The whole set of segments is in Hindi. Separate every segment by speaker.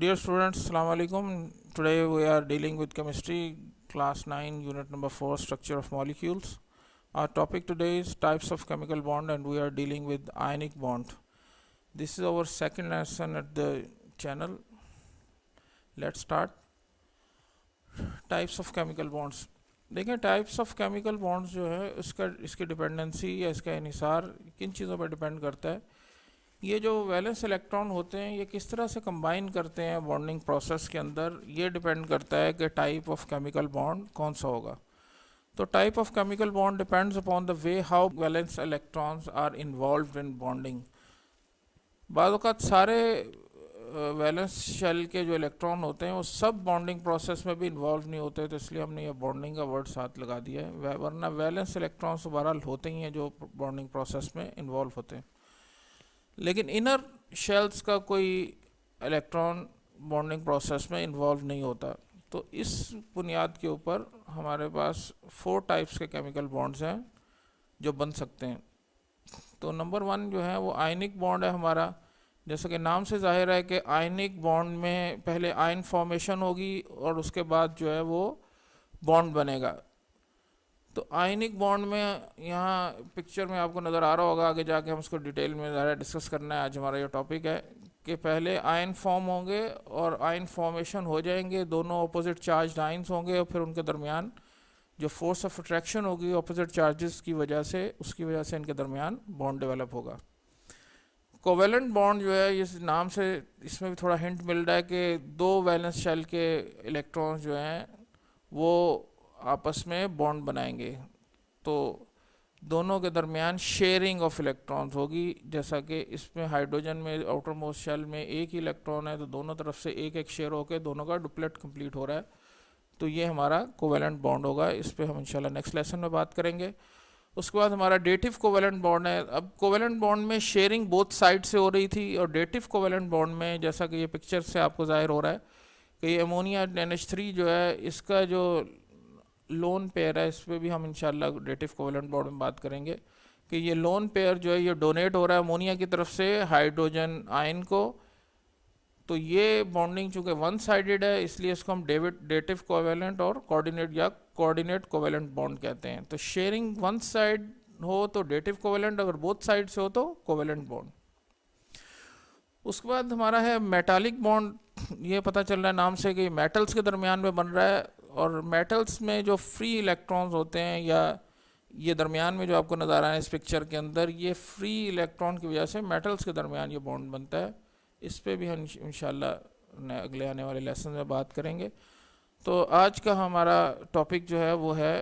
Speaker 1: Dear students, Assalamu alaikum. Today we are dealing with chemistry, class 9, unit number 4, structure of molecules. Our topic today is types of chemical bond, and we are dealing with ionic bond. This is our second lesson at the channel. Let's start. Types of chemical bonds. देखें टाइप्स ऑफ केमिकल बॉन्ड्स जो है इसकी डिपेंडेंसी या इसका इन्हिसार किन चीज़ों पर डिपेंड करता है। ये जो वैलेंस इलेक्ट्रॉन होते हैं ये किस तरह से कंबाइन करते हैं बॉन्डिंग प्रोसेस के अंदर, ये डिपेंड करता है कि टाइप ऑफ केमिकल बॉन्ड कौन सा होगा। तो type of chemical bond depends upon the way how valence electrons are involved in bonding. बाद वक़्त सारे वैलेंस शेल के जो इलेक्ट्रॉन होते हैं वो सब बॉन्डिंग प्रोसेस में भी इन्वॉल्व नहीं होते, तो इसलिए हमने ये बॉन्डिंग का वर्ड साथ लगा दिया है। वरना वैलेंस इलेक्ट्रॉन्स बहरहाल होते ही हैं जो बॉन्डिंग प्रोसेस में इन्वॉल्व होते हैं, लेकिन इनर शेल्स का कोई इलेक्ट्रॉन बॉन्डिंग प्रोसेस में इन्वॉल्व नहीं होता। तो इस बुनियाद के ऊपर हमारे पास 4 टाइप्स के केमिकल बॉन्ड्स हैं जो बन सकते हैं। तो नंबर 1 जो है वो आयनिक बॉन्ड है हमारा। जैसा कि नाम से जाहिर है कि आयनिक बॉन्ड में पहले आयन फॉर्मेशन होगी और उसके बाद जो है वो बॉन्ड बनेगा। तो आयनिक बॉन्ड में यहाँ पिक्चर में आपको नज़र आ रहा होगा, आगे जाके हम उसको डिटेल में ज़्यादा डिस्कस करना है। आज हमारा ये टॉपिक है कि पहले आयन फॉर्म होंगे और आयन फॉर्मेशन हो जाएंगे, दोनों अपोजिट चार्ज आयन्स होंगे और फिर उनके दरमियान जो फोर्स ऑफ अट्रैक्शन होगी अपोजिट चार्जेस की वजह से, उसकी वजह से इनके दरमियान बॉन्ड डेवलप होगा। कोवेलेंट बॉन्ड जो है इस नाम से इसमें भी थोड़ा हिंट मिल रहा है कि 2 वैलेंस शेल के इलेक्ट्रॉन्स जो हैं वो आपस में बॉन्ड बनाएंगे, तो दोनों के दरमियान शेयरिंग ऑफ इलेक्ट्रॉन्स होगी। जैसा कि इसमें हाइड्रोजन में आउटर मोस्ट शेल में एक ही इलेक्ट्रॉन है, तो दोनों तरफ से एक एक शेयर होकर दोनों का डुप्लेट कंप्लीट हो रहा है, तो ये हमारा कोवेलेंट बॉन्ड होगा। इस पर हम इंशाल्लाह नेक्स्ट लेसन में बात करेंगे। उसके बाद हमारा डेटिव कोवेलेंट बॉन्ड है। अब कोवेलेंट बॉन्ड में शेयरिंग बोथ साइड से हो रही थी, और डेटिव कोवेलेंट बॉन्ड में जैसा कि ये पिक्चर से आपको जाहिर हो रहा है कि ये अमोनिया NH3 जो है इसका जो लोन पेयर है, इस पर भी हम इंशाल्लाह डेटिव कोवेलेंट बॉन्ड में बात करेंगे कि ये लोन पेयर जो है ये डोनेट हो रहा है अमोनिया की तरफ से हाइड्रोजन आयन को। तो ये बॉन्डिंग चूँकि वन साइडेड है इसलिए इसको हम डेटिव कोवेलेंट और कोऑर्डिनेट या कोऑर्डिनेट कोवेलेंट बॉन्ड कहते हैं। तो शेयरिंग वन साइड हो तो डेटिव कोवेलेंट, अगर बोथ साइड से हो तो कोवेलेंट बॉन्ड। उसके बाद हमारा है मेटालिक बॉन्ड। ये पता चल रहा है नाम से कि मेटल्स के दरमियान में बन रहा है, और मेटल्स में जो फ्री इलेक्ट्रॉन्स होते हैं या ये दरमियान में जो आपको नज़र आ रहा है इस पिक्चर के अंदर, ये फ्री इलेक्ट्रॉन की वजह से मेटल्स के दरमियान ये बॉन्ड बनता है। इस पे भी हम इंशाल्लाह अगले आने वाले लेसन में बात करेंगे। तो आज का हमारा टॉपिक जो है वो है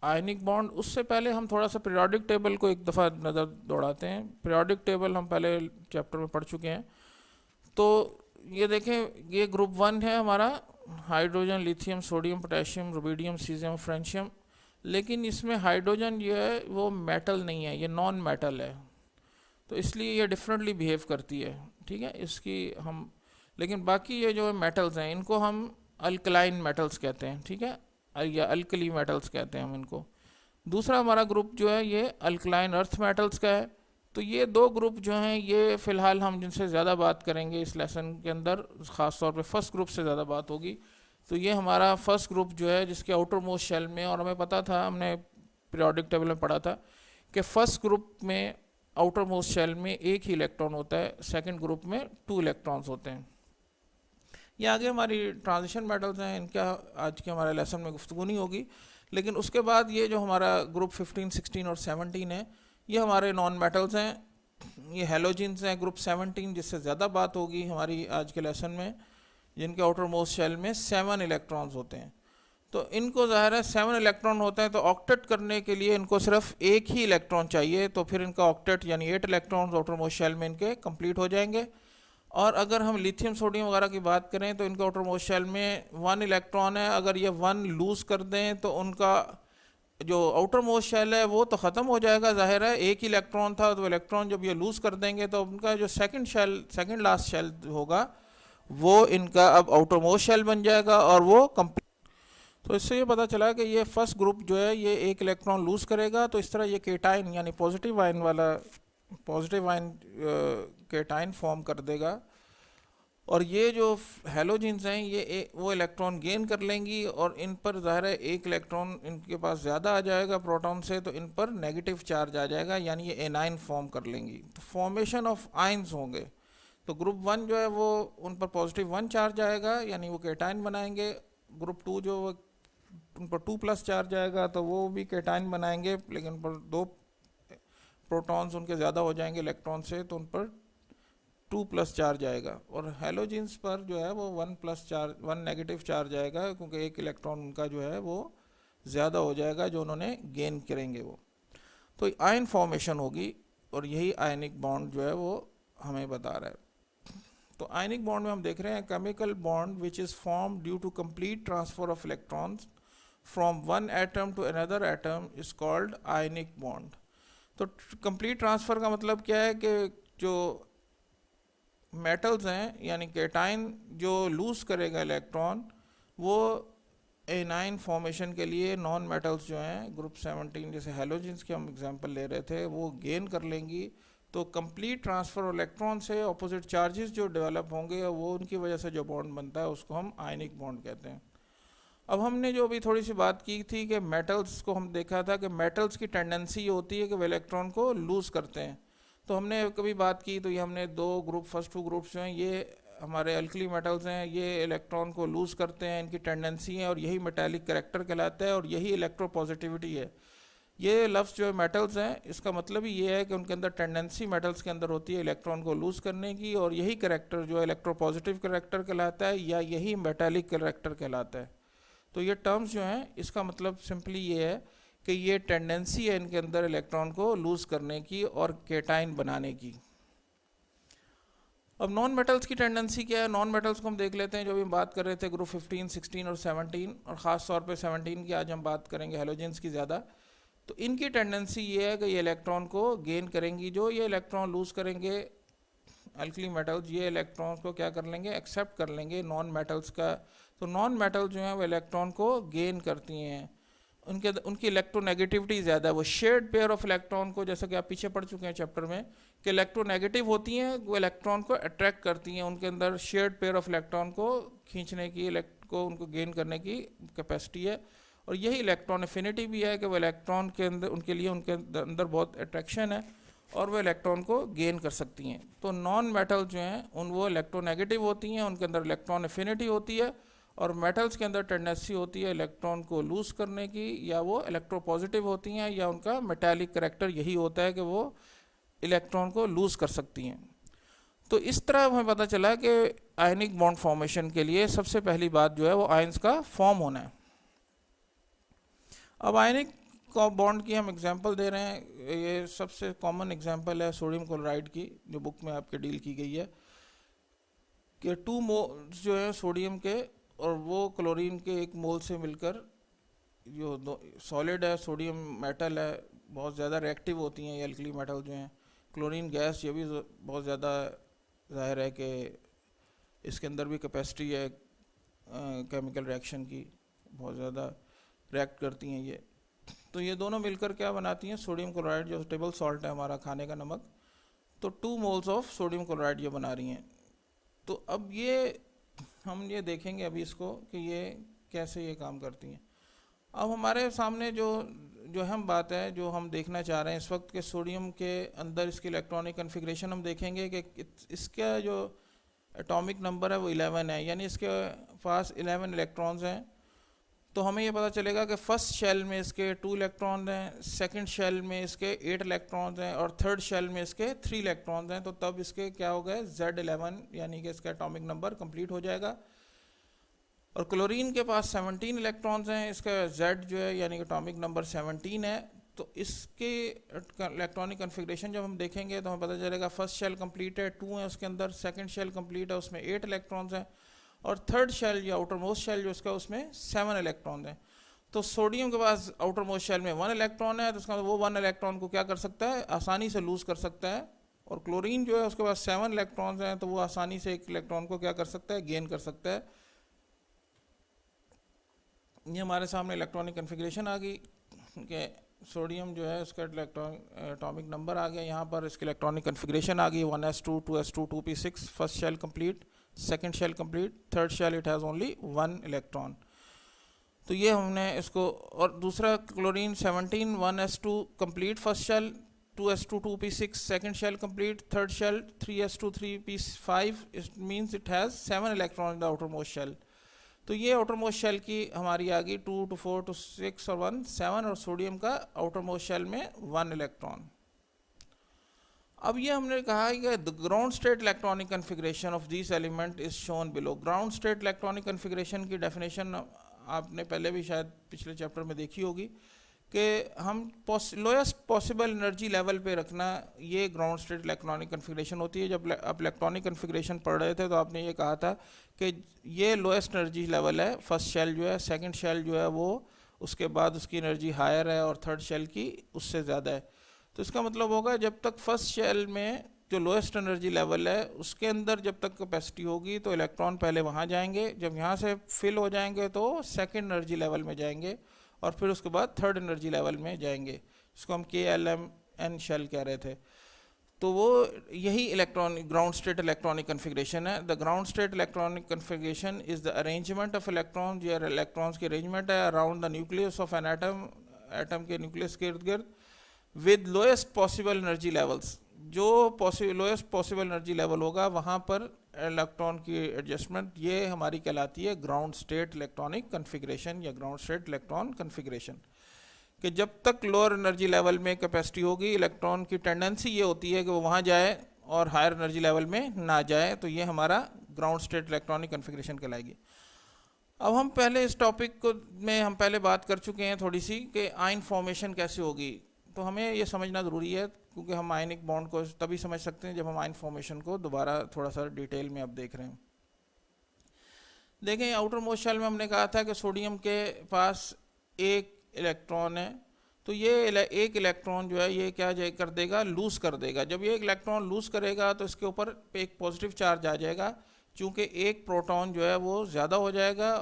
Speaker 1: आयनिक बॉन्ड। उससे पहले हम थोड़ा सा पीरियोडिक टेबल को एक दफ़ा नज़र दौड़ाते हैं। पीरियोडिक टेबल हम पहले चैप्टर में पढ़ चुके हैं। तो ये देखें, ये ग्रुप 1 है हमारा, hydrogen, lithium, sodium, potassium, rubidium, caesium, francium. लेकिन इसमें हाइड्रोजन जो है वो मेटल नहीं है, ये नॉन मेटल है, तो इसलिए ये डिफरेंटली बिहेव करती है। ठीक है, इसकी हम, लेकिन बाकी ये जो मेटल्स हैं इनको हम अल्कलाइन मेटल्स कहते हैं। ठीक है, या अल्कली मेटल्स कहते हैं हम इनको। दूसरा हमारा ग्रुप जो है ये अल्कलाइन अर्थ मेटल्स का है। तो ये 2 ग्रुप जो हैं ये फ़िलहाल हम जिनसे ज़्यादा बात करेंगे इस लेसन के अंदर, ख़ास तौर पे फर्स्ट ग्रुप से ज़्यादा बात होगी। तो ये हमारा फर्स्ट ग्रुप जो है जिसके आउटर मोस्ट शेल में, और हमें पता था, हमने पीरियोडिक टेबल में पढ़ा था कि फर्स्ट ग्रुप में आउटर मोस्ट शेल में एक ही इलेक्ट्रॉन होता है, सेकंड ग्रुप में 2 इलेक्ट्रॉन्स होते हैं। ये आगे हमारी ट्रांजिशन मेटल्स हैं, इनका आज के हमारे लेसन में गुफ्तगू नहीं होगी। लेकिन उसके बाद ये जो हमारा ग्रुप 15, 16 और 17 है ये हमारे नॉन मेटल्स हैं। ये हेलोजिन्स हैं ग्रुप 17, जिससे ज़्यादा बात होगी हमारी आज के लेसन में, जिनके आउटर मोस्ट शेल में 7 इलेक्ट्रॉन्स होते हैं। तो इनको ज़ाहिर है 7 इलेक्ट्रॉन होते हैं, तो ऑक्टेट करने के लिए इनको सिर्फ एक ही इलेक्ट्रॉन चाहिए, तो फिर इनका ऑक्टेट यानी 8 इलेक्ट्रॉन्स आउटर मोस्ट शेल में इनके कंप्लीट हो जाएंगे। और अगर हम लिथियम, सोडियम वगैरह की बात करें तो इनका आउटर मोस्ट शेल में 1 इलेक्ट्रॉन है। अगर ये 1 लूज़ कर दें तो उनका जो आउटर मोस्ट शेल है वो तो ख़त्म हो जाएगा, जाहिर है एक ही इलेक्ट्रॉन था, तो इलेक्ट्रॉन जब ये लूज़ कर देंगे तो उनका जो सेकंड लास्ट शेल होगा वो इनका अब आउटर मोस्ट शेल बन जाएगा और वो कंप्लीट। तो इससे ये पता चला कि ये फर्स्ट ग्रुप जो है ये एक इलेक्ट्रॉन लूज़ करेगा, तो इस तरह ये केटाइन यानी पॉजिटिव आयन वाला, पॉजिटिव आयन केटाइन फॉर्म कर देगा। और ये जो हैलोजेंस हैं ये वो इलेक्ट्रॉन गेन कर लेंगी और इन पर ज़ाहिर है एक इलेक्ट्रॉन इनके पास ज़्यादा आ जाएगा प्रोटॉन से, तो इन पर नेगेटिव चार्ज आ जाएगा, यानी ये एनाइन फॉर्म कर लेंगी, तो फॉर्मेशन ऑफ आयंस होंगे। तो ग्रुप 1 जो है वो उन पर पॉजिटिव 1 चार्ज आएगा, यानी वो केटाइन बनाएंगे। ग्रुप 2 जो उन पर 2+ चार्ज आएगा, तो वो भी केटाइन बनाएंगे, लेकिन उन पर 2 प्रोटॉन्स उनके ज़्यादा हो जाएंगे इलेक्ट्रॉन से, तो उन पर 2+ चार्ज आएगा। और हैलोजेंस पर जो है वो 1+ चार्ज, 1 नेगेटिव चार्ज आएगा, क्योंकि एक इलेक्ट्रॉन उनका जो है वो ज़्यादा हो जाएगा जो उन्होंने गेन करेंगे वो। तो आयन फॉर्मेशन होगी, और यही आयनिक बॉन्ड जो है वो हमें बता रहा है। तो आयनिक बॉन्ड में हम देख रहे हैं chemical bond which is form due to complete transfer of electrons from one atom to another atom is called ionic bond. तो कंप्लीट ट्रांसफ़र का मतलब क्या है कि जो मेटल्स हैं यानी केटाइन जो लूज़ करेगा इलेक्ट्रॉन, वो एनाइन फॉर्मेशन के लिए नॉन मेटल्स जो हैं ग्रुप 17 जैसे हैलोजेंस के हम एग्जांपल ले रहे थे वो गेन कर लेंगी। तो कंप्लीट ट्रांसफ़र इलेक्ट्रॉन से अपोजिट चार्जेस जो डेवलप होंगे वो उनकी वजह से जो बॉन्ड बनता है उसको हम आयनिक बॉन्ड कहते हैं। अब हमने जो अभी थोड़ी सी बात की थी कि मेटल्स को हम देखा था कि मेटल्स की टेंडेंसी होती है कि वो इलेक्ट्रॉन को लूज़ करते हैं। तो हमने कभी बात की तो ये हमने 2 ग्रुप, फर्स्ट 2 ग्रुप्स जो हैं ये हमारे अल्कली मेटल्स हैं, ये इलेक्ट्रॉन को लूज़ करते हैं, इनकी टेंडेंसी है, और यही मेटालिक करेक्टर कहलाता है, और यही इलेक्ट्रोपॉजिटिविटी है। ये लफ्ज़ जो मेटल्स हैं इसका मतलब ही ये है कि उनके अंदर टेंडेंसी मेटल्स के अंदर होती है इलेक्ट्रॉन को लूज़ करने की, और यही करेक्टर जो है इलेक्ट्रोपॉजिटिव करेक्टर कहलाता है, या यही मेटालिक करेक्टर कहलाता है। तो ये टर्म्स जो हैं इसका मतलब सिंपली ये है कि ये टेंडेंसी है इनके अंदर इलेक्ट्रॉन को लूज़ करने की और केटाइन बनाने की। अब नॉन मेटल्स की टेंडेंसी क्या है? नॉन मेटल्स को हम देख लेते हैं, जो भी हम बात कर रहे थे ग्रुप 15, 16 और 17, और ख़ास तौर पे 17 की आज हम बात करेंगे, हैलोजेंस की ज़्यादा। तो इनकी टेंडेंसी ये है कि ये इलेक्ट्रॉन को गेन करेंगी, जो ये इलेक्ट्रॉन लूज़ करेंगे अल्कली मेटल्स, ये इलेक्ट्रॉन्स को क्या कर लेंगे, एक्सेप्ट कर लेंगे नॉन मेटल्स का। तो नॉन मेटल जो है वो इलेक्ट्रॉन को गेन करती हैं, उनकी इलेक्ट्रोनेगेटिविटी ज़्यादा है। वो शेयर्ड पेयर ऑफ इलेक्ट्रॉन को, जैसा कि आप पीछे पढ़ चुके हैं चैप्टर में, कि इलेक्ट्रोनेगेटिव होती हैं वो इलेक्ट्रॉन को अट्रैक्ट करती हैं, उनके अंदर शेयर्ड पेयर ऑफ इलेक्ट्रॉन को खींचने की, उनको गेन करने की कैपेसिटी है। और यही इलेक्ट्रॉन एफिनिटी भी है कि वो इलेक्ट्रॉन के अंदर उनके लिए उनके अंदर बहुत अट्रैक्शन है और वो इलेक्ट्रॉन को गेन कर सकती हैं। तो नॉन मेटल जो हैं वो इलेक्ट्रोनेगेटिव होती हैं, उनके अंदर इलेक्ट्रॉन एफिनिटी होती है, और मेटल्स के अंदर टेंडेंसी होती है इलेक्ट्रॉन को लूज़ करने की, या वो इलेक्ट्रोपॉजिटिव होती हैं, या उनका मेटालिक करेक्टर यही होता है कि वो इलेक्ट्रॉन को लूज़ कर सकती हैं। तो इस तरह हमें पता चला कि आयनिक बॉन्ड फॉर्मेशन के लिए सबसे पहली बात जो है वो आयंस का फॉर्म होना है। अब आयनिक बॉन्ड की हम एग्जांपल दे रहे हैं, ये सबसे कॉमन एग्जांपल है सोडियम क्लोराइड की, जो बुक में आपके डील की गई है, कि 2 मोल्स जो है सोडियम के और वो क्लोरीन के 1 मोल से मिलकर जो सॉलिड है, सोडियम मेटल है, बहुत ज़्यादा रिएक्टिव होती हैं ये अल्कली मेटल जो हैं। क्लोरीन गैस ये भी बहुत ज़्यादा ज़ाहिर है कि इसके अंदर भी कैपेसिटी है केमिकल रिएक्शन की, बहुत ज़्यादा रिएक्ट करती हैं ये। तो ये दोनों मिलकर क्या बनाती हैं, सोडियम क्लोराइड, जो टेबल सॉल्ट है हमारा खाने का नमक। तो 2 मोल्स ऑफ सोडियम क्लोराइड ये बना रही हैं। तो अब ये हम ये देखेंगे अभी इसको कि ये कैसे ये काम करती हैं। अब हमारे सामने जो अहम बात है जो हम देखना चाह रहे हैं इस वक्त के सोडियम के अंदर इसकी इलेक्ट्रॉनिक कन्फिग्रेशन हम देखेंगे कि इसका जो एटॉमिक नंबर है वो 11 है, यानी इसके पास 11 इलेक्ट्रॉन्स हैं। तो हमें ये पता चलेगा कि फर्स्ट शेल में इसके 2 इलेक्ट्रॉन हैं, सेकंड शेल में इसके 8 इलेक्ट्रॉन्स हैं, और थर्ड शेल में इसके 3 इलेक्ट्रॉन्स हैं। तो तब इसके क्या हो गए, Z11, यानी कि इसका एटॉमिक नंबर कंप्लीट हो जाएगा। और क्लोरीन के पास 17 इलेक्ट्रॉन्स हैं, इसका Z जो है यानी कि एटॉमिक नंबर 17 है। तो इसके इलेक्ट्रॉनिक कन्फिग्रेशन जब हम देखेंगे तो हमें पता चलेगा फर्स्ट शेल कंप्लीट है, 2 है उसके अंदर, सेकंड शेल कंप्लीट है उसमें 8 इलेक्ट्रॉन्स हैं, और थर्ड शेल या आउटर मोस्ट शेल जो इसका उसमें 7 इलेक्ट्रॉन हैं। तो सोडियम के पास आउटर मोस्ट शेल में 1 इलेक्ट्रॉन है, तो उसका वो 1 इलेक्ट्रॉन को क्या कर सकता है, आसानी से लूज़ कर सकता है। और क्लोरीन जो है उसके पास 7 इलेक्ट्रॉन्स हैं, तो वो आसानी से 1 इलेक्ट्रॉन को क्या कर सकता है, गेन कर सकता है। ये हमारे सामने इलेक्ट्रॉनिक कन्फिग्रेशन आ गई कि सोडियम जो है उसका एटॉमिक नंबर आ गया, यहाँ पर इसकी इलेक्ट्रॉनिक कन्फिग्रेशन आ गई 1s2 2s2 2p6, first shell complete, second shell complete, third shell it has only 1 electron. तो ये हमने इसको, और दूसरा chlorine 17 1s2 complete first shell, 2s2 2p6 second shell complete, third shell 3s2 3p5, it means it has 7 electron in the outermost shell. तो ये outermost shell की हमारी आ गई 2 to 4 to 6 और 1 7, और सोडियम का outermost shell में 1 इलेक्ट्रॉन. अब ये हमने कहा कि the ground state electronic configuration of this element is shown below. Ground state electronic configuration की डेफिनेशन आपने पहले भी शायद पिछले चैप्टर में देखी होगी कि हम लोएस्ट पॉसिबल एनर्जी लेवल पे रखना, ये ग्राउंड स्टेट इलेक्ट्रॉनिक कन्फिग्रेशन होती है. जब आप इलेक्ट्रॉनिक कन्फिग्रेशन पढ़ रहे थे तो आपने ये कहा था कि ये लोएस्ट एनर्जी लेवल है. फर्स्ट शेल जो है, सेकंड शेल जो है वो, उसके बाद उसकी एनर्जी हायर है, और थर्ड शेल की उससे ज़्यादा है. तो इसका मतलब होगा जब तक फर्स्ट शेल में जो लोएस्ट एनर्जी लेवल है उसके अंदर जब तक कैपेसिटी होगी तो इलेक्ट्रॉन पहले वहाँ जाएंगे, जब यहाँ से फिल हो जाएंगे तो सेकंड एनर्जी लेवल में जाएंगे, और फिर उसके बाद थर्ड एनर्जी लेवल में जाएंगे, जिसको हम KLMN शेल कह रहे थे. तो वो यही electronic ground state electronic configuration है. The ground state electronic configuration is the arrangement of electron, जो इलेक्ट्रॉन्स की अरेंजमेंट है around the nucleus of an atom, atom के न्यूक्लियस के इर्द गिर्द, with lowest possible energy levels. जो लोएस्ट पॉसिबल एनर्जी लेवल होगा वहाँ पर इलेक्ट्रॉन की एडजस्टमेंट, ये हमारी कहलाती है ग्राउंड स्टेट इलेक्ट्रॉनिक कन्फिग्रेशन या ग्राउंड स्टेट इलेक्ट्रॉन कन्फिग्रेशन. कि जब तक लोअर एनर्जी लेवल में कैपेसिटी होगी, इलेक्ट्रॉन की टेंडेंसी ये होती है कि वो वहाँ जाए और हायर एनर्जी लेवल में ना जाए, तो ये हमारा ग्राउंड स्टेट इलेक्ट्रॉनिक कन्फिग्रेशन कहलाएगी. अब हम पहले इस टॉपिक को में हम पहले बात कर चुके हैं थोड़ी सी कि आयन फॉर्मेशन कैसे होगी. तो हमें ये समझना ज़रूरी है, क्योंकि हम आयनिक बॉन्ड को तभी समझ सकते हैं जब हम आयन फॉर्मेशन को दोबारा थोड़ा सा डिटेल में अब देख रहे हैं. देखें, आउटर मोस्ट शेल में हमने कहा था कि सोडियम के पास एक इलेक्ट्रॉन है, तो ये एक इलेक्ट्रॉन जो है ये क्या कर देगा, लूज़ कर देगा. जब ये एक इलेक्ट्रॉन लूज़ करेगा तो इसके ऊपर एक पॉजिटिव चार्ज आ जाएगा, चूँकि एक प्रोटॉन जो है वो ज़्यादा हो जाएगा,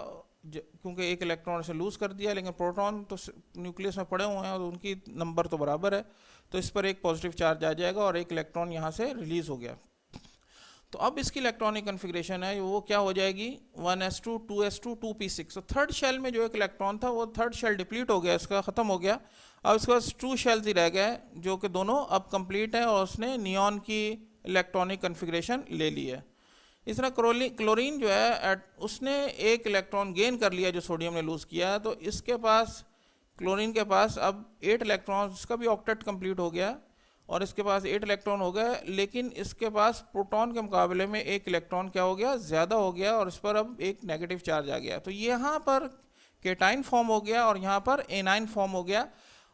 Speaker 1: क्योंकि एक इलेक्ट्रॉन से लूज़ कर दिया, लेकिन प्रोटॉन तो न्यूक्लियस में पड़े हुए हैं और उनकी नंबर तो बराबर है, तो इस पर एक पॉजिटिव चार्ज आ जाएगा और एक इलेक्ट्रॉन यहाँ से रिलीज़ हो गया. तो अब इसकी इलेक्ट्रॉनिक कन्फिग्रेशन है वो क्या हो जाएगी, 1s2 2s2 2p6. तो थर्ड शेल में जो एक इलेक्ट्रॉन था वो थर्ड शेल डिप्लीट हो गया, इसका ख़त्म हो गया. अब इसके पास 2 शेल्स ही रह गए जो कि दोनों अब कंप्लीट है, और उसने नियॉन की इलेक्ट्रॉनिक कन्फिग्रेशन ले ली है. इस तरह क्लोरीन जो है उसने एक इलेक्ट्रॉन गेन कर लिया जो सोडियम ने लूज़ किया, तो इसके पास, क्लोरीन के पास अब 8 इलेक्ट्रॉन, इसका भी ऑक्टेट कंप्लीट हो गया और इसके पास 8 इलेक्ट्रॉन हो गए, लेकिन इसके पास प्रोटॉन के मुकाबले में एक इलेक्ट्रॉन क्या हो गया, ज़्यादा हो गया, और इस पर अब एक नेगेटिव चार्ज आ गया. तो यहाँ पर केटाइन फॉर्म हो गया और यहाँ पर एनाइन फॉर्म हो गया.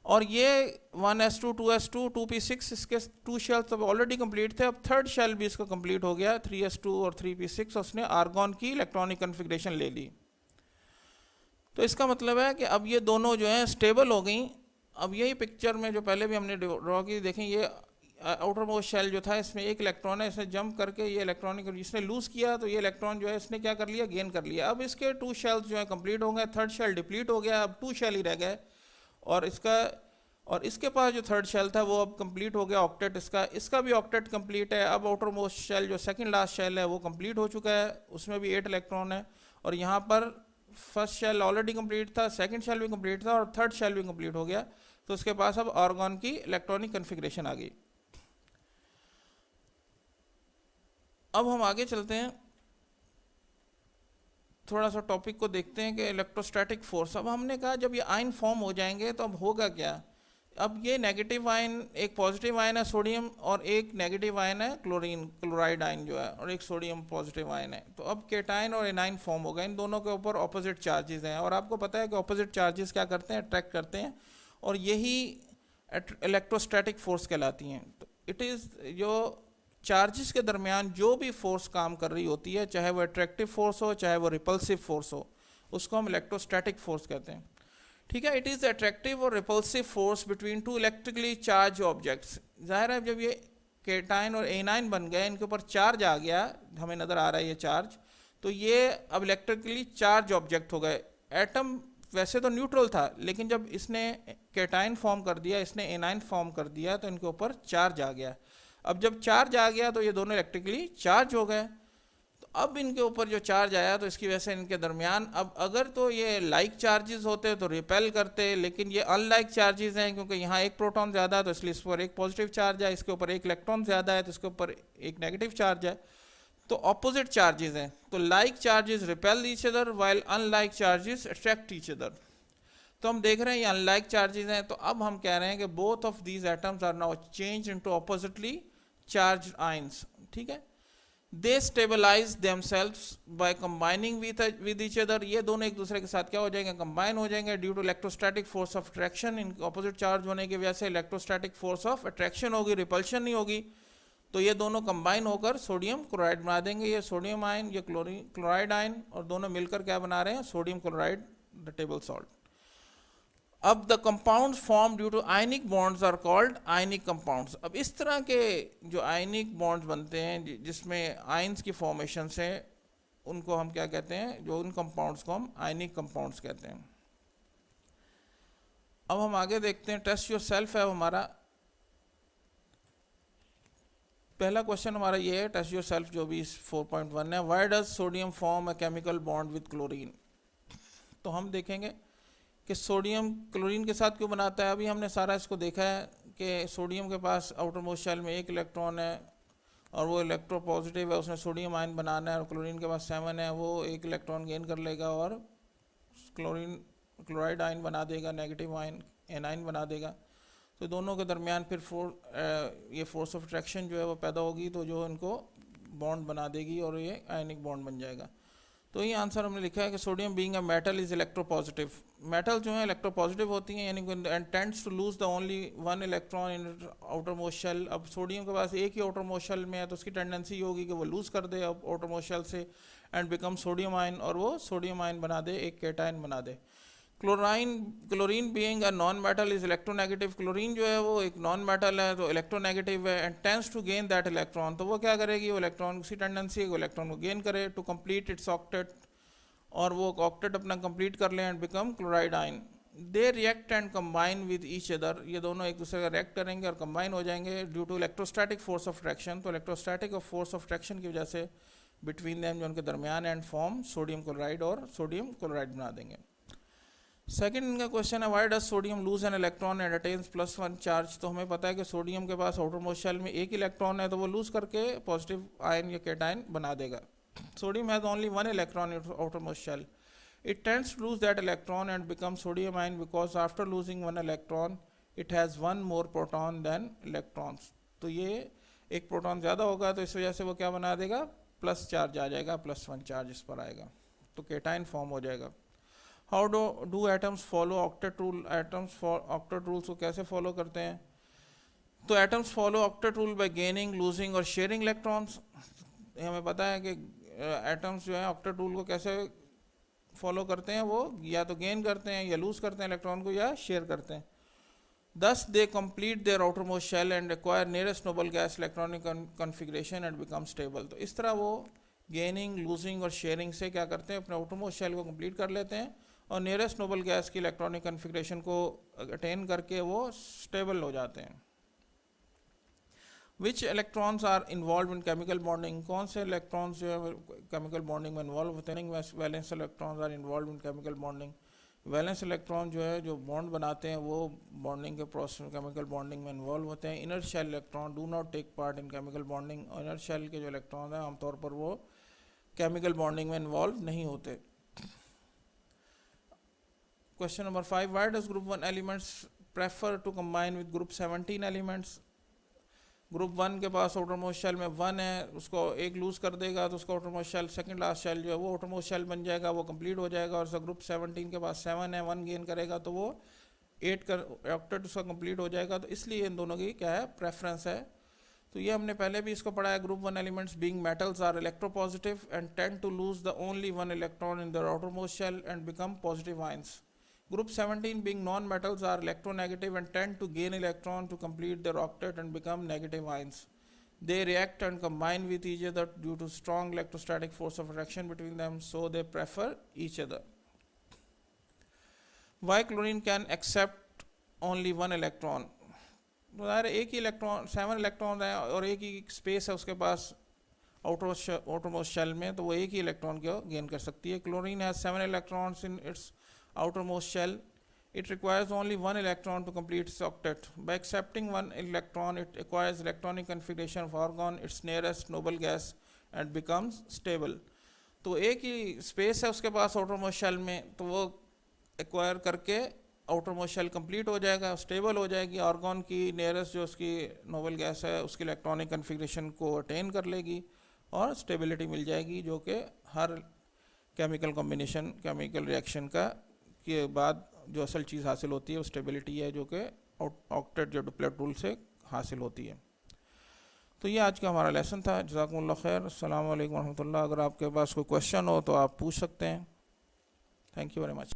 Speaker 1: और ये 1s2 2s2 2p6 इसके 2 शेल्स अब ऑलरेडी कंप्लीट थे. अब थर्ड शेल भी इसका कंप्लीट हो गया, 3s2 और 3p6, उसने आर्गॉन की इलेक्ट्रॉनिक कन्फिग्रेशन ले ली. तो इसका मतलब है कि अब ये दोनों जो हैं स्टेबल हो गई. अब यही पिक्चर में जो पहले भी हमने ड्रॉ की, देखें ये आउटर मोस्ट शेल जो था इसमें एक इलेक्ट्रॉन है, इसने जंप करके ये इलेक्ट्रॉनिक, इसने लूज़ किया तो ये इलेक्ट्रॉन जो है इसने क्या कर लिया, गेन कर लिया. अब इसके 2 शेल्स जो है कंप्लीट हो गए, थर्ड शेल डिप्लीट हो गया, अब 2 शेल ही रह गए, और इसके पास जो थर्ड शेल था वो अब कंप्लीट हो गया ऑक्टेट, इसका भी ऑक्टेट कंप्लीट है. अब आउटर मोस्ट शेल जो सेकंड लास्ट शेल है वो कंप्लीट हो चुका है, उसमें भी 8 इलेक्ट्रॉन है, और यहाँ पर फर्स्ट शेल ऑलरेडी कंप्लीट था, सेकंड शेल भी कंप्लीट था, और थर्ड शेल भी कंप्लीट हो गया. तो उसके पास अब आर्गॉन की इलेक्ट्रॉनिक कन्फिग्रेशन आ गई. अब हम आगे चलते हैं, थोड़ा सा टॉपिक को देखते हैं कि इलेक्ट्रोस्टैटिक फोर्स. अब हमने कहा जब ये आयन फॉर्म हो जाएंगे तो अब होगा क्या. अब ये नेगेटिव आयन, एक पॉजिटिव आयन है सोडियम और एक नेगेटिव आयन है क्लोराइड आयन जो है, और एक सोडियम पॉजिटिव आयन है. तो अब केटाइन और एनाइन फॉर्म हो गए, इन दोनों के ऊपर ऑपोजिट चार्जेस हैं, और आपको पता है कि ऑपोजिट चार्जेस क्या करते हैं, अट्रैक्ट करते हैं, और यही इलेक्ट्रोस्टैटिक फोर्स कहलाती हैं. तो इट इज़ जो चार्जेस के दरमियान जो भी फोर्स काम कर रही होती है, चाहे वो अट्रैक्टिव फोर्स हो चाहे वो रिपल्सिव फोर्स हो, उसको हम इलेक्ट्रोस्टैटिक फोर्स कहते हैं. ठीक है, इट इज़ द अट्रैक्टिव और repulsive force between 2 electrically charge objects. जाहिर है जब ये केटाइन और एनाइन बन गए, इनके ऊपर चार्ज आ गया, हमें नज़र आ रहा है ये चार्ज, तो ये अब इलेक्ट्रिकली चार्ज ऑब्जेक्ट हो गए. एटम वैसे तो न्यूट्रल था, लेकिन जब इसने केटाइन फॉर्म कर दिया, इसने एनाइन फॉर्म कर दिया, तो इनके ऊपर चार्ज आ गया. अब जब चार्ज आ गया तो ये दोनों इलेक्ट्रिकली चार्ज हो गए. तो अब इनके ऊपर जो चार्ज आया तो इसकी वजह से इनके दरमियान, अब अगर तो ये लाइक चार्जेस होते तो रिपेल करते, लेकिन ये अनलाइक चार्जेस हैं क्योंकि यहाँ एक प्रोटॉन ज़्यादा है तो इसलिए इस पर एक पॉजिटिव चार्ज है, इसके ऊपर एक इलेक्ट्रॉन ज़्यादा है तो इसके ऊपर एक नेगेटिव चार्ज है, तो ऑपोजिट चार्जेस हैं। तो like charges repel each other while unlike charges attract each other. तो हम देख रहे हैं ये अनलाइक चार्जेस हैं, तो अब हम कह रहे हैं कि both of these atoms are now change into oppositely charge ions, ठीक है। They stabilise themselves by combining with each other, ये दोनों एक दूसरे के साथ क्या हो जाएंगे, कंबाइन हो जाएंगे due to electrostatic force of attraction. इन ऑपोजिट चार्ज होने की वजह से इलेक्ट्रोस्टैटिक फोर्स ऑफ अट्रैक्शन होगी, रिपल्शन नहीं होगी। तो ये दोनों कंबाइन होकर सोडियम क्लोराइड बना देंगे, ये सोडियम आयन, ये क्लोराइड आयन, और दोनों मिलकर क्या बना रहे हैं, sodium chloride, the table salt. अब the compounds form due to ionic bonds are called ionic compounds. अब इस तरह के जो आयनिक बॉन्ड्स बनते हैं जिसमें आयंस की फॉर्मेशन से, उनको हम क्या कहते हैं, जो उन कंपाउंड्स को हम आयनिक कंपाउंड्स कहते हैं। अब हम आगे देखते हैं, टेस्ट योर सेल्फ है हमारा पहला क्वेश्चन हमारा ये है, टेस्ट योर सेल्फ जो भी 4.1 है। Why does sodium form a chemical bond with chlorine. तो हम देखेंगे कि सोडियम क्लोरीन के साथ क्यों बनाता है। अभी हमने सारा इसको देखा है कि सोडियम के पास आउटर मोस्ट शेल में एक इलेक्ट्रॉन है और वो इलेक्ट्रो पॉजिटिव है, उसने सोडियम आयन बनाना है, और क्लोरीन के पास 7 है, वो एक इलेक्ट्रॉन गेन कर लेगा और क्लोराइड आयन बना देगा, नेगेटिव आयन एनाइन बना देगा। तो दोनों के दरमियान फिर ये फोर्स ऑफ अट्रैक्शन जो है वो पैदा होगी, तो जो इनको बॉन्ड बना देगी और ये आयनिक बॉन्ड बन जाएगा। तो ये आंसर हमने लिखा है कि sodium being a metal is electropositive. Metal जो है इलेक्ट्रोपॉजिटिव होती हैं, यानी and tends to lose the only one electron in outer most shell. अब सोडियम के पास एक ही आउटर मोस्ट शेल में है, तो उसकी टेंडेंसी होगी कि वो लूज कर दे आउटर मोस्ट शेल से एंड बिकम सोडियम आयन, और वो सोडियम आयन बना दे, एक केटायन बना दे। Chlorine being a non metal is electronegative. Chlorine जो है वो एक नॉन मेटल है तो इलेक्ट्रोनेगेटिव है, and tends to gain that electron. तो वो क्या करेगी, वो इलेक्ट्रॉन, उसी टेंडेंसी है वो इलेक्ट्रॉन को गेन करे टू कंप्लीट इट्स ऑक्टेट, और वो ऑक्टेट अपना कंप्लीट कर ले and become chloride ion. They react and combine with each other, ये दोनों एक दूसरे का रिएक्ट करेंगे और कंबाइन हो जाएंगे due to electrostatic force of attraction. तो इलेक्ट्रोस्टैटिक और फोर्स ऑफ अट्रैक्शन की वजह से बिटवीन देम जो उनके दरमियान एंड फॉर्म सोडियम क्लोराइड, और सोडियम क्लोराइड बना देंगे। सेकंड इनका क्वेश्चन है, why does sodium lose an electron and attains +1 charge. तो हमें पता है कि सोडियम के पास आउटर मोस्ट शेल में एक इलेक्ट्रॉन है, तो वो लूज करके पॉजिटिव आयन या केटायन बना देगा। Sodium has only 1 electron in outer most shell. It tends to lose that electron and becomes sodium ion because after losing 1 electron, it has 1 more proton than electrons. तो ये एक प्रोटॉन ज़्यादा होगा, तो इस वजह से वो क्या बना देगा, प्लस चार्ज आ जाएगा, +1 चार्ज इस पर आएगा, तो केटाइन फॉर्म हो जाएगा। How do atoms follow octet rule. Atoms octet rules को कैसे फॉलो करते हैं। तो atoms follow octet rule by gaining, losing और शेयरिंग इलेक्ट्रॉन्स। हमें पता है कि एटम्स जो है ऑक्टेट रूल को कैसे फॉलो करते हैं, वो या तो गेन करते हैं या लूज करते हैं इलेक्ट्रॉन को, या शेयर करते हैं। Thus they complete their outer most shell and acquire nearest noble gas electronic configuration and become stable. तो इस तरह वो गेनिंग, लूजिंग और शेयरिंग से क्या करते हैं, अपने आउटर मोस्ट शेल को कंप्लीट कर लेते हैं और नियरेस्ट नोबल गैस की इलेक्ट्रॉनिक कॉन्फ़िगरेशन को अटेन करके वो स्टेबल हो जाते हैं। Which electrons are involve in chemical bonding. कौन से इलेक्ट्रॉन्स जो है केमिकल बॉन्डिंग में इन्वॉल्व होते हैं। Valence electrons are involve in chemical bonding. Valence electron जो है जो बॉन्ड बनाते हैं वो बॉन्डिंग के प्रोसेस में, केमिकल बॉन्डिंग में इन्वॉल्व होते हैं। Inner shell electron do not take part in chemical bonding. Inner shell के जो इलेक्ट्रॉन हैं आमतौर पर वो केमिकल बॉन्डिंग में इन्वॉल्व नहीं होते। Question number 5, why does group 1 elements prefer to combine with group 17 elements. Group 1 के पास आउटर मोस्ट शेल में 1 है, उसको एक लूज कर देगा तो उसका outer most shell, second last shell जो है वो आउटर मोस्ट शेल बन जाएगा, वो कंप्लीट हो जाएगा। और ग्रुप 17 के पास 7 है, 1 गेन करेगा तो वो 8 कर ऑक्टेट उसका कंप्लीट हो जाएगा। तो इसलिए इन दोनों की क्या है, प्रेफरेंस है। तो ये हमने पहले भी इसको पढ़ा है। Group 1 elements being metals are electropositive and tend to lose the only 1 electron in their outer most shell and become positive ions. Group 17 being non-metals are electronegative and tend to gain electron to complete their octet and become negative ions. They react and combine with each other due to strong electrostatic force of attraction between them, so they prefer each other. Why chlorine can accept only 1 electron? तो यार एक ही इलेक्ट्रॉन, 7 इलेक्ट्रॉन है और एक ही स्पेस है उसके पास आउटरमोस्ट शेल में, तो वो एक ही इलेक्ट्रॉन को गेन कर सकती है। Chlorine has 7 electrons in its outermost shell. It requires only one electron to complete its octet. By accepting one electron, it acquires electronic configuration of argon, its nearest noble gas, and becomes stable. तो एक ही स्पेस है उसके पास आउटरमोस्ट शेल में, तो वो एक्वायर करके आउटरमोस्ट शेल कंप्लीट हो जाएगा, स्टेबल हो जाएगी, आर्गॉन की नियरेस्ट जो उसकी नोबल गैस है उसकी इलेक्ट्रॉनिक कन्फिग्रेशन को अटेन कर लेगी और स्टेबिलिटी मिल जाएगी, जो कि हर केमिकल कॉम्बिनेशन केमिकल रिएक्शन का के बाद जो असल चीज़ हासिल होती है वो स्टेबिलिटी है, जो कि ऑक्टेट जो डुप्लेट रूल से हासिल होती है। तो ये आज का हमारा लेसन था। जज़ाकुमुल्लाह खैर। अस्सलाम वालेकुम रहमतुल्लाह। अगर आपके पास कोई क्वेश्चन हो तो आप पूछ सकते हैं। Thank you very much.